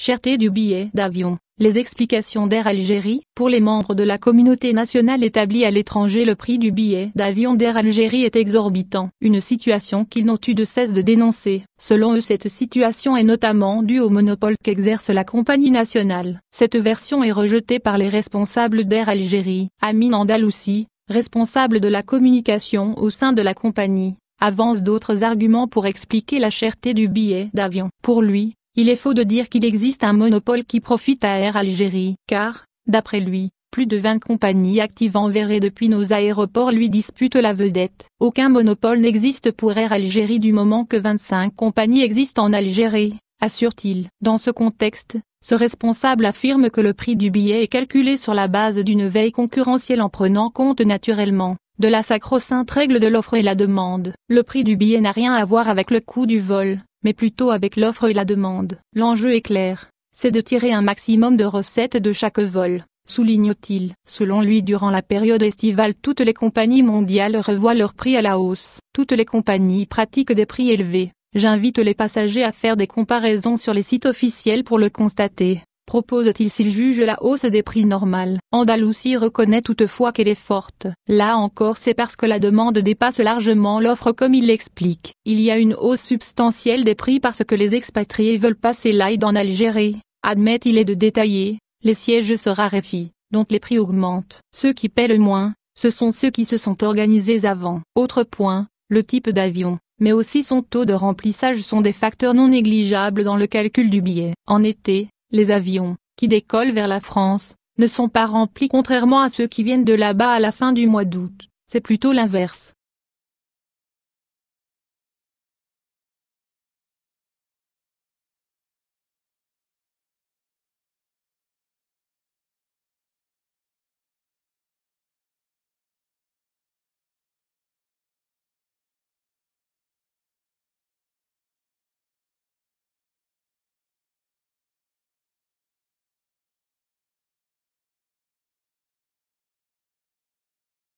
Cherté du billet d'avion. Les explications d'Air Algérie. Pour les membres de la communauté nationale établie à l'étranger, le prix du billet d'avion d'Air Algérie est exorbitant, une situation qu'ils n'ont eu de cesse de dénoncer. Selon eux, cette situation est notamment due au monopole qu'exerce la compagnie nationale. Cette version est rejetée par les responsables d'Air Algérie. Amine Andalousi, responsable de la communication au sein de la compagnie, avance d'autres arguments pour expliquer la cherté du billet d'avion. Pour lui, il est faux de dire qu'il existe un monopole qui profite à Air Algérie, car, d'après lui, plus de 20 compagnies actives enverrées depuis nos aéroports lui disputent la vedette. Aucun monopole n'existe pour Air Algérie du moment que 25 compagnies existent en Algérie, assure-t-il. Dans ce contexte, ce responsable affirme que le prix du billet est calculé sur la base d'une veille concurrentielle en prenant compte naturellement de la sacro-sainte règle de l'offre et la demande. Le prix du billet n'a rien à voir avec le coût du vol, mais plutôt avec l'offre et la demande. L'enjeu est clair, c'est de tirer un maximum de recettes de chaque vol, souligne-t-il. Selon lui, durant la période estivale, toutes les compagnies mondiales revoient leurs prix à la hausse. Toutes les compagnies pratiquent des prix élevés. J'invite les passagers à faire des comparaisons sur les sites officiels pour le constater, propose-t-il s'il juge la hausse des prix normale. Andalousi reconnaît toutefois qu'elle est forte. Là encore, c'est parce que la demande dépasse largement l'offre, comme il l'explique. Il y a une hausse substantielle des prix parce que les expatriés veulent passer l'Aïd en Algérie, admet-il, et de détailler, les sièges se raréfient, donc les prix augmentent. Ceux qui paient le moins, ce sont ceux qui se sont organisés avant. Autre point, le type d'avion, mais aussi son taux de remplissage sont des facteurs non négligeables dans le calcul du billet. En été, les avions, qui décollent vers la France, ne sont pas remplis contrairement à ceux qui viennent de là-bas à la fin du mois d'août. C'est plutôt l'inverse.